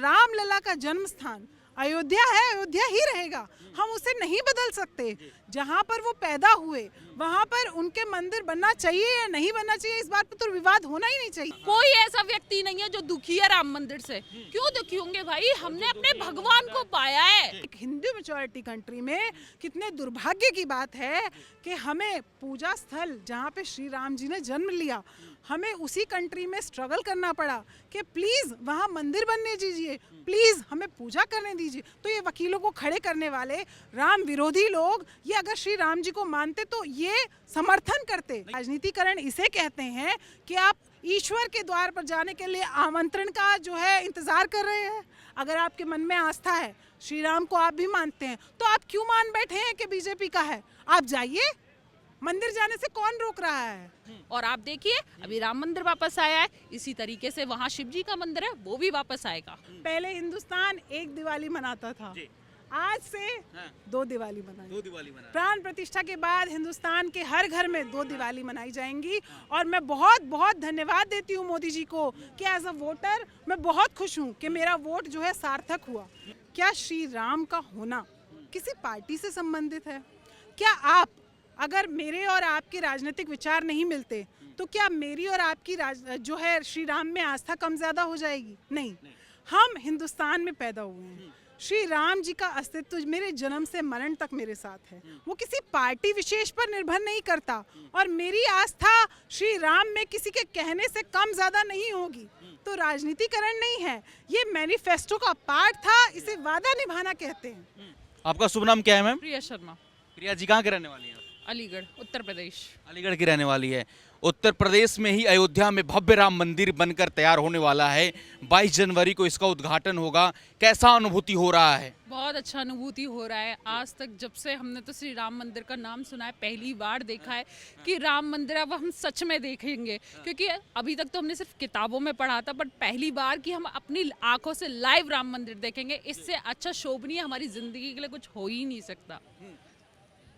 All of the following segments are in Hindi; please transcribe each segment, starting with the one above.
रामलला का जन्म स्थान अयोध्या है, अयोध्या ही रहेगा। हम उसे नहीं बदल सकते। जहाँ पर वो पैदा हुए वहाँ पर उनके मंदिर बनना चाहिए या नहीं बनना चाहिए, इस बात पर तो विवाद होना ही नहीं चाहिए। कोई ऐसा व्यक्ति नहीं है जो दुखी है राम मंदिर से। क्यों दुखी होंगे भाई, हमने अपने भगवान को पाया है। एक हिंदू मेजॉरिटी कंट्री में कितने दुर्भाग्य की बात है कि हमें पूजा स्थल जहाँ पे श्री राम जी ने जन्म लिया, हमें उसी कंट्री में स्ट्रगल करना पड़ा कि प्लीज वहाँ मंदिर बनने दीजिए, प्लीज हमें पूजा करने दीजिए। तो ये वकीलों को खड़े करने वाले राम विरोधी लोग ये अगर श्री राम जी को मानते तो ये समर्थन करते। राजनीतिकरण इसे कहते हैं कि आप ईश्वर के द्वार पर जाने के लिए आमंत्रण का जो है इंतजार कर रहे हैं। अगर आपके मन में आस्था है, श्री राम को आप भी मानते हैं, तो आप क्यों मान बैठे हैं कि बीजेपी का है? आप जाइए, मंदिर जाने से कौन रोक रहा है? और आप देखिए अभी राम मंदिर वापस आया है, इसी तरीके से वहाँ शिव जी का मंदिर है वो भी वापस आएगा। पहले हिंदुस्तान एक दिवाली मनाता था, आज से दो दिवाली मनाएंगे। प्राण प्रतिष्ठा के बाद हिंदुस्तान के हर घर में दो दिवाली मनाई जाएंगी। और मैं बहुत बहुत धन्यवाद देती हूँ मोदी जी को कि एज अ वोटर मैं बहुत खुश हूँ कि मेरा वोट जो है सार्थक हुआ। क्या श्री राम का होना किसी पार्टी से संबंधित है? क्या आप, अगर मेरे और आपके राजनीतिक विचार नहीं मिलते तो क्या मेरी और आपकी जो है श्री राम में आस्था कम ज्यादा हो जाएगी? नहीं। हम हिंदुस्तान में पैदा हुए हैं। श्री राम जी का अस्तित्व मेरे जन्म से मरण तक मेरे साथ है। वो किसी पार्टी विशेष पर निर्भर नहीं करता और मेरी आस्था श्री राम में किसी के कहने से कम ज्यादा नहीं होगी। तो राजनीतिकरण नहीं है, ये मैनिफेस्टो का पार्ट था, इसे वादा निभाना कहते हैं। आपका शुभ नाम क्या है मैम? प्रिया शर्मा। प्रिया जी कहाँ के रहने वाली हैं? अलीगढ़, उत्तर प्रदेश। अलीगढ़ की रहने वाली है। उत्तर प्रदेश में ही अयोध्या में भव्य राम मंदिर बनकर तैयार होने वाला है। 22 जनवरी को इसका उद्घाटन होगा। कैसा अनुभूति हो रहा है? बहुत अच्छा अनुभूति हो रहा है। आज तक जब से हमने तो श्री राम मंदिर का नाम सुना है, पहली बार देखा है कि राम मंदिर अब हम सच में देखेंगे। क्योंकि अभी तक तो हमने सिर्फ किताबों में पढ़ा था, बट पहली बार कि हम अपनी आंखों से लाइव राम मंदिर देखेंगे। इससे अच्छा शोभनीय हमारी जिंदगी के लिए कुछ हो ही नहीं सकता।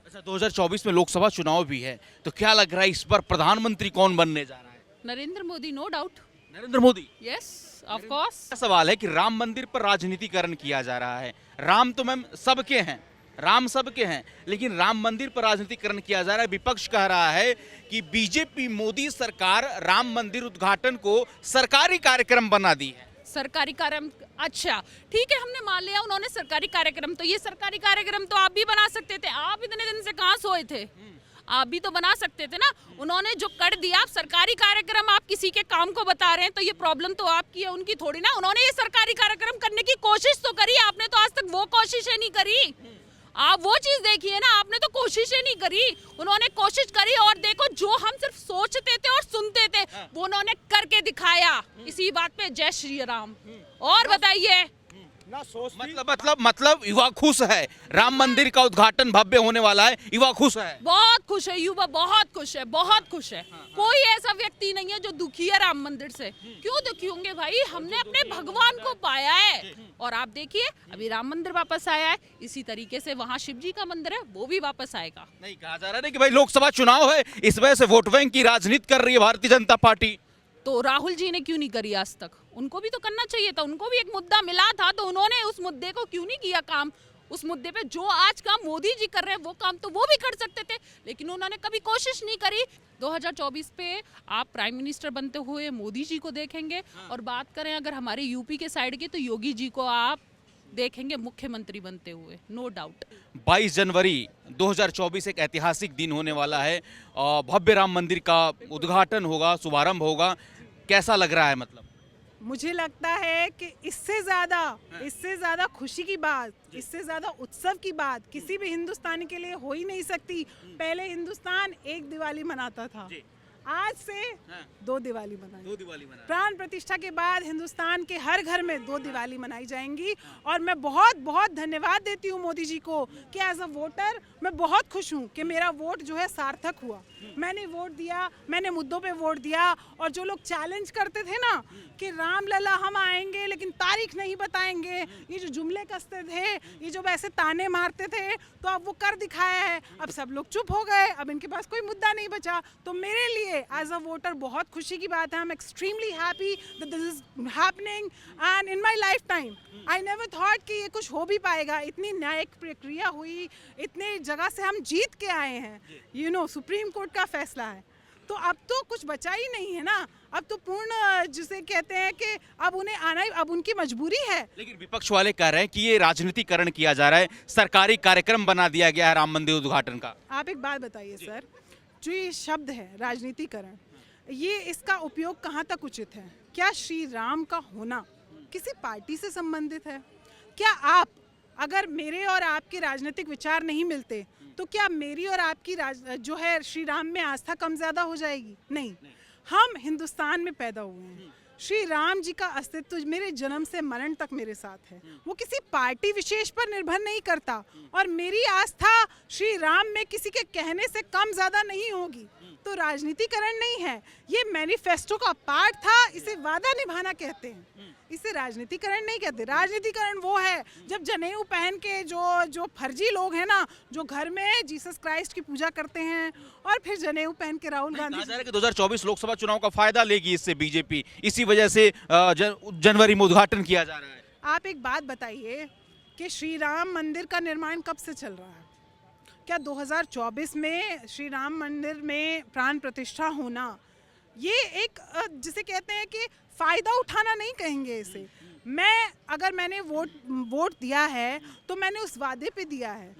अच्छा, 2024 में लोकसभा चुनाव भी है, तो क्या लग रहा है इस बार प्रधानमंत्री कौन बनने जा रहा है? Narendra Modi, no doubt. Narendra Modi? Yes, of course. सवाल है कि राम मंदिर पर राजनीतिकरण किया जा रहा है। राम तो मैम सबके हैं, राम सबके हैं, लेकिन राम मंदिर पर राजनीतिकरण किया जा रहा है। विपक्ष कह रहा है कि बीजेपी मोदी सरकार राम मंदिर उद्घाटन को सरकारी कार्यक्रम बना दी है। सरकारी कार्यक्रम, अच्छा ठीक है, हमने मान लिया उन्होंने सरकारी कार्यक्रम, तो ये सरकारी कार्यक्रम तो आप भी बना सकते थे। आप इतने दिन से कहाँ सोए थे? आप भी तो बना सकते थे ना। उन्होंने जो कर दिया, आप सरकारी कार्यक्रम आप किसी के काम को बता रहे हैं, तो ये प्रॉब्लम तो आपकी है, उनकी थोड़ी ना। उन्होंने ये सरकारी कार्यक्रम करने की कोशिश तो करी, आपने तो आज तक वो कोशिशें नहीं करी। आप वो चीज देखिए ना, आपने तो कोशिशें नहीं करी। उन्होंने कोशिश करी और देखो, जो हम सिर्फ सोचते थे और सुनते थे वो उन्होंने करके दिखाया। इसी बात पे जय श्री राम। और बताइए ना सोच, मतलब युवा खुश है। राम मंदिर का उद्घाटन भव्य होने वाला है, युवा खुश है। बहुत खुश है युवा, बहुत खुश है, बहुत खुश है। कोई ऐसा व्यक्ति नहीं है जो दुखी है राम मंदिर से। क्यों दुखी होंगे भाई, हमने अपने भगवान को पाया है। और आप देखिए अभी राम मंदिर वापस आया है, इसी तरीके से वहाँ शिव जी का मंदिर है वो भी वापस आएगा। नहीं कहा जा रहा है कि भाई लोकसभा चुनाव है, इस वजह से वोट बैंक की राजनीति कर रही है भारतीय जनता पार्टी। तो राहुल जी ने क्यों नहीं करी आज तक? उनको भी तो करना चाहिए था, उनको भी एक मुद्दा मिला था, तो उन्होंने उस मुद्दे को क्यों नहीं किया काम? उस मुद्दे पे जो आज काम मोदी जी कर रहे हैं वो काम तो वो भी कर सकते थे, लेकिन उन्होंने कभी कोशिश नहीं करी। 2024 पे आप प्राइम मिनिस्टर बनते हुए मोदी जी को देखेंगे। और बात करें अगर हमारे यूपी के साइड की, तो योगी जी को आप देखेंगे मुख्यमंत्री बनते हुए, नो डाउट। 22 जनवरी 2024 एक ऐतिहासिक दिन होने वाला है और भव्य राम मंदिर का उद्घाटन होगा, शुभारंभ होगा। कैसा लग रहा है? मतलब मुझे लगता है कि इससे ज्यादा खुशी की बात, इससे ज्यादा उत्सव की बात किसी भी हिंदुस्तानी के लिए हो ही नहीं सकती। पहले हिंदुस्तान एक दिवाली मनाता था, आज से दो दिवाली मनाएंगे। प्राण प्रतिष्ठा के बाद हिंदुस्तान के हर घर में दो दिवाली मनाई जाएंगी। और मैं बहुत बहुत धन्यवाद देती हूँ मोदी जी को कि एज अ वोटर मैं बहुत खुश हूँ कि मेरा वोट जो है सार्थक हुआ। मैंने वोट दिया, मैंने मुद्दों पे वोट दिया। और जो लोग चैलेंज करते थे ना कि रामलला हम आएंगे लेकिन तारीख नहीं बताएंगे, ये जो जुमले कसते थे, ये जो वैसे ताने मारते थे, तो अब वो कर दिखाया है। अब सब लोग चुप हो गए, अब इनके पास कोई मुद्दा नहीं बचा। तो मेरे लिए लिए एज अ वोटर बहुत खुशी की बात है। I am extremely happy that this is happening and in my life time I never thought कि ये कुछ हो भी पाएगा। इतनी न्यायिक प्रक्रिया हुई, इतने जगह से हम जीत के आए हैं, सुप्रीम कोर्ट का फैसला है, तो अब तो कुछ बचा ही नहीं है ना। अब तो पूर्ण जिसे कहते हैं कि अब उन्हें आना ही अब उनकी मजबूरी है। लेकिन विपक्ष वाले कह रहे हैं कि ये राजनीतिकरण किया जा रहा है, सरकारी कार्यक्रम बना दिया गया है राम मंदिर उद्घाटन का। आप एक बात बताइए सर, जो ये शब्द है राजनीतिकरण, ये इसका उपयोग कहाँ तक उचित है? क्या श्री राम का होना किसी पार्टी से संबंधित है? क्या आप अगर मेरे और आपके राजनीतिक विचार नहीं मिलते तो क्या मेरी और आपकी जो है श्री राम में आस्था कम ज्यादा हो जाएगी? नहीं। हम हिंदुस्तान में पैदा हुए हैं, श्री राम जी का अस्तित्व मेरे जन्म से मरण तक मेरे साथ है, वो किसी पार्टी विशेष पर निर्भर नहीं करता, और मेरी आस्था श्री राम में किसी के कहने से कम ज्यादा नहीं होगी। तो राजनीतिकरण नहीं है, ये मैनिफेस्टो का पार्ट था, इसे वादा निभाना कहते हैं, इसे राजनीतिकरण नहीं कहते। राजनीतिकरण वो है जब जनेऊ पहन के जो फर्जी लोग हैं ना, जो घर में जीसस क्राइस्ट की पूजा करते हैं और फिर जनेऊ पहन के राहुल गांधी 2024 लोकसभा चुनाव का फायदा लेगी इससे बीजेपी, इसी वजह से जनवरी में उद्घाटन किया जा रहा है। आप एक बात बताइए कि श्री राम मंदिर का निर्माण कब से चल रहा है? क्या 2024 में श्री राम मंदिर में प्राण प्रतिष्ठा होना ये एक जिसे कहते हैं कि फायदा उठाना नहीं कहेंगे इसे। अगर मैंने वोट दिया है तो मैंने उस वादे पे दिया है,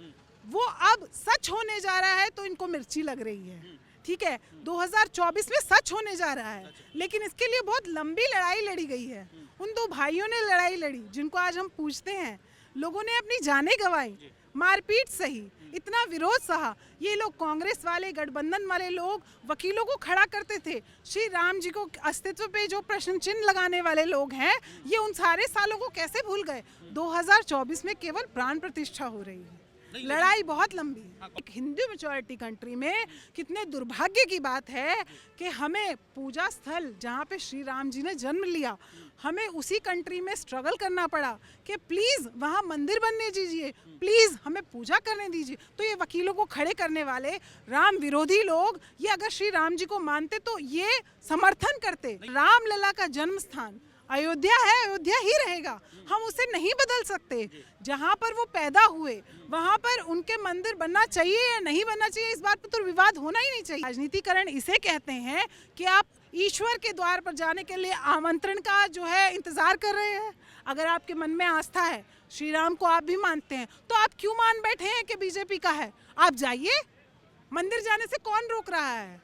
वो अब सच होने जा रहा है तो इनको मिर्ची लग रही है। ठीक है, 2024 में सच होने जा रहा है, लेकिन इसके लिए बहुत लंबी लड़ाई लड़ी गई है। उन दो भाइयों ने लड़ाई लड़ी जिनको आज हम पूछते हैं, लोगों ने अपनी जानें गंवाई, मारपीट सही, इतना विरोध सहा। ये लोग कांग्रेस वाले, गठबंधन वाले लोग वकीलों को खड़ा करते थे, श्री राम जी को अस्तित्व पे जो प्रश्न चिन्ह लगाने वाले लोग हैं, ये उन सारे सालों को कैसे भूल गए? 2024 में केवल प्राण प्रतिष्ठा हो रही है, लड़ाई बहुत लंबी है। एक हिंदू मेजॉरिटी कंट्री में कितने दुर्भाग्य की बात है कि हमें पूजा स्थल जहाँ पे श्री राम जी ने जन्म लिया, हमें उसी कंट्री में स्ट्रगल करना पड़ा कि प्लीज़ वहाँ मंदिर बनने दीजिए, प्लीज़ हमें पूजा करने दीजिए। तो ये वकीलों को खड़े करने वाले राम विरोधी लोग, ये अगर श्री राम जी को मानते तो ये समर्थन करते। रामलला का जन्म स्थान अयोध्या है, अयोध्या ही रहेगा, हम उसे नहीं बदल सकते। जहाँ पर वो पैदा हुए वहाँ पर उनके मंदिर बनना चाहिए या नहीं बनना चाहिए, इस बात पर तो विवाद होना ही नहीं चाहिए। राजनीतिकरण इसे कहते हैं कि आप ईश्वर के द्वार पर जाने के लिए आमंत्रण का जो है इंतजार कर रहे हैं। अगर आपके मन में आस्था है, श्री राम को आप भी मानते हैं, तो आप क्यों मान बैठे हैं कि बीजेपी का है? आप जाइए, मंदिर जाने से कौन रोक रहा है?